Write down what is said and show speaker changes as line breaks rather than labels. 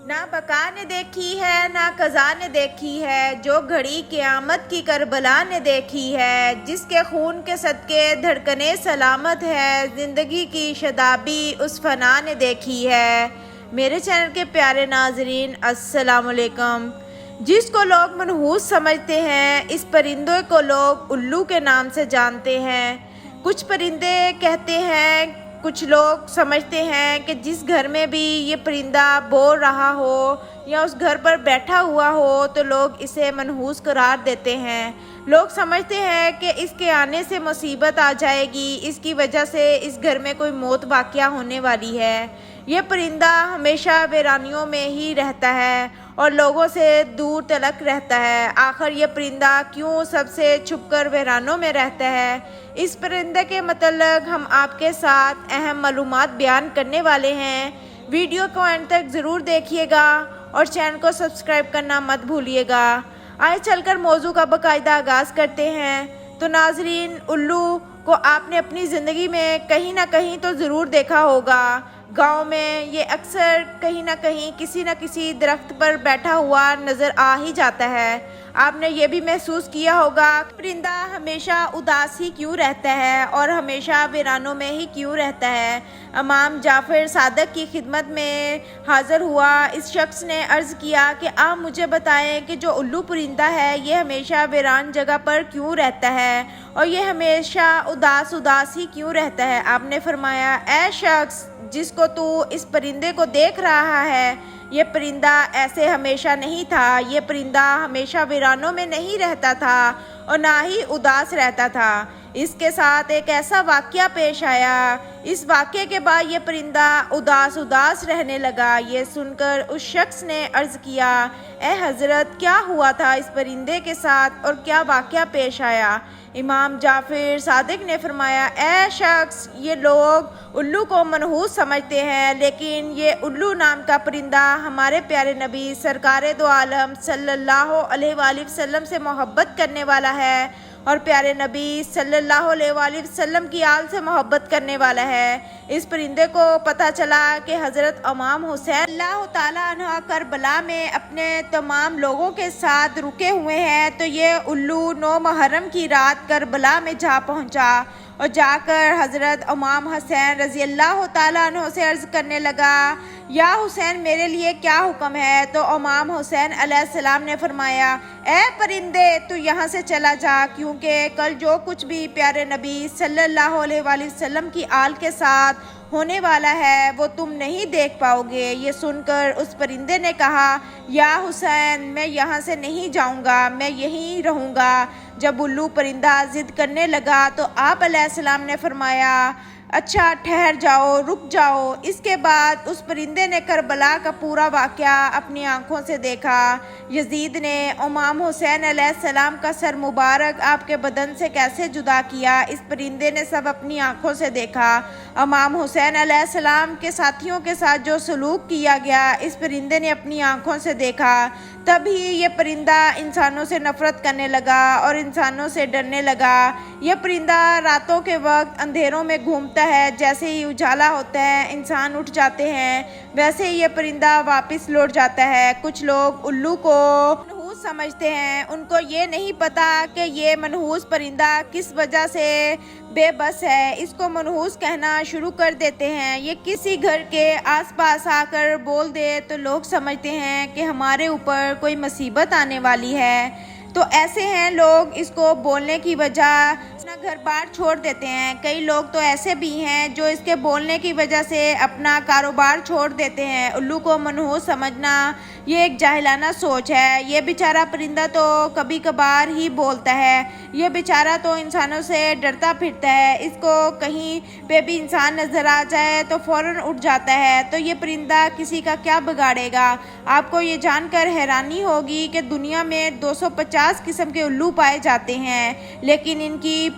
نہ بقا نے دیکھی ہے نہ قضا نے دیکھی ہے، جو گھڑی قیامت کی کربلا نے دیکھی ہے، جس کے خون کے صدقے دھڑکنیں سلامت ہے، زندگی کی شادابی اس فنا نے دیکھی ہے۔ میرے چینل کے پیارے ناظرین السلام علیکم۔ جس کو لوگ منحوس سمجھتے ہیں، اس پرندے کو لوگ الو کے نام سے جانتے ہیں۔ کچھ پرندے کہتے ہیں، کچھ لوگ سمجھتے ہیں کہ جس گھر میں بھی یہ پرندہ بول رہا ہو یا اس گھر پر بیٹھا ہوا ہو تو لوگ اسے منحوس قرار دیتے ہیں۔ لوگ سمجھتے ہیں کہ اس کے آنے سے مصیبت آ جائے گی، اس کی وجہ سے اس گھر میں کوئی موت واقعہ ہونے والی ہے۔ یہ پرندہ ہمیشہ ویرانیوں میں ہی رہتا ہے اور لوگوں سے دور تلک رہتا ہے۔ آخر یہ پرندہ کیوں سب سے چھپ کر ویرانوں میں رہتا ہے؟ اس پرندے کے متعلق ہم آپ کے ساتھ اہم معلومات بیان کرنے والے ہیں۔ ویڈیو کو اینڈ تک ضرور دیکھیے گا اور چینل کو سبسکرائب کرنا مت بھولیے گا۔ آئے چل کر موضوع کا باقاعدہ آغاز کرتے ہیں۔ تو ناظرین، الو کو آپ نے اپنی زندگی میں کہیں نہ کہیں تو ضرور دیکھا ہوگا۔ گاؤں میں یہ اکثر کہیں نہ کہیں کسی نہ کسی درخت پر بیٹھا ہوا نظر آ ہی جاتا ہے۔ آپ نے یہ بھی محسوس کیا ہوگا کہ پرندہ ہمیشہ اداس ہی کیوں رہتا ہے اور ہمیشہ ویرانوں میں ہی کیوں رہتا ہے۔ امام جعفر صادق کی خدمت میں حاضر ہوا اس شخص نے عرض کیا کہ آپ مجھے بتائیں کہ جو الو پرندہ ہے یہ ہمیشہ ویران جگہ پر کیوں رہتا ہے اور یہ ہمیشہ اداس ہی کیوں رہتا ہے؟ آپ نے فرمایا، اے شخص جس کو تو اس پرندے کو دیکھ رہا ہے، یہ پرندہ ایسے ہمیشہ نہیں تھا۔ یہ پرندہ ہمیشہ ویرانوں میں نہیں رہتا تھا اور نہ ہی اداس رہتا تھا۔ اس کے ساتھ ایک ایسا واقعہ پیش آیا، اس واقعے کے بعد یہ پرندہ اداس رہنے لگا۔ یہ سن کر اس شخص نے عرض کیا، اے حضرت کیا ہوا تھا اس پرندے کے ساتھ اور کیا واقعہ پیش آیا؟ امام جعفر صادق نے فرمایا، اے شخص یہ لوگ الو کو منحوس سمجھتے ہیں، لیکن یہ الو نام کا پرندہ ہمارے پیارے نبی سرکار دو عالم صلی اللہ علیہ وآلہ وسلم سے محبت کرنے والا ہے اور پیارے نبی صلی اللہ علیہ وآلہ وسلم کی آل سے محبت کرنے والا ہے۔ اس پرندے کو پتہ چلا کہ حضرت امام حسین اللہ تعالیٰ عنہ کربلا میں اپنے تمام لوگوں کے ساتھ رکے ہوئے ہیں، تو یہ الو 9 محرم کی رات کربلا میں جا پہنچا اور جا کر حضرت امام حسین رضی اللہ تعالیٰ عنہ سے عرض کرنے لگا، یا حسین میرے لیے کیا حکم ہے؟ تو امام حسین علیہ السلام نے فرمایا، اے پرندے تو یہاں سے چلا جا، کیونکہ کل جو کچھ بھی پیارے نبی صلی اللہ علیہ وآلہ وسلم کی آل کے ساتھ ہونے والا ہے وہ تم نہیں دیکھ پاؤ گے۔ یہ سن کر اس پرندے نے کہا، یا حسین میں یہاں سے نہیں جاؤں گا، میں یہیں رہوں گا۔ جب الو پرندہ ضد کرنے لگا تو آپ علیہ السلام نے فرمایا، اچھا ٹھہر جاؤ، رک جاؤ۔ اس کے بعد اس پرندے نے کربلا کا پورا واقعہ اپنی آنکھوں سے دیکھا۔ یزید نے امام حسین علیہ السلام کا سر مبارک آپ کے بدن سے کیسے جدا کیا، اس پرندے نے سب اپنی آنکھوں سے دیکھا۔ امام حسین علیہ السلام کے ساتھیوں کے ساتھ جو سلوک کیا گیا اس پرندے نے اپنی آنکھوں سے دیکھا۔ تب ہی یہ پرندہ انسانوں سے نفرت کرنے لگا اور انسانوں سے ڈرنے لگا۔ یہ پرندہ راتوں کے وقت اندھیروں میں گھومتا ہے، جیسے ہی اجالا ہوتا ہے انسان اٹھ جاتے ہیں، ویسے ہی یہ پرندہ واپس لوٹ جاتا ہے۔ کچھ لوگ الو کو منحوس سمجھتے ہیں، ان کو یہ نہیں پتا کہ یہ منحوس پرندہ کس وجہ سے بے بس ہے، اس کو منحوس کہنا شروع کر دیتے ہیں۔ یہ کسی گھر کے آس پاس آ کر بول دے تو لوگ سمجھتے ہیں کہ ہمارے اوپر کوئی مصیبت آنے والی ہے، تو ایسے ہیں لوگ اس کو بولنے کی وجہ اپنا گھر بار چھوڑ دیتے ہیں۔ کئی لوگ تو ایسے بھی ہیں جو اس کے بولنے کی وجہ سے اپنا کاروبار چھوڑ دیتے ہیں۔ الو کو منحوس سمجھنا یہ ایک جاہلانہ سوچ ہے۔ یہ بیچارہ پرندہ تو کبھی کبھار ہی بولتا ہے، یہ بیچارہ تو انسانوں سے ڈرتا پھرتا ہے، اس کو کہیں پہ بھی انسان نظر آ جائے تو فوراً اٹھ جاتا ہے، تو یہ پرندہ کسی کا کیا بگاڑے گا؟ آپ کو یہ جان کر حیرانی ہوگی کہ دنیا میں 250 قسم کے الو پائے جاتے ہیں، لیکن ان کی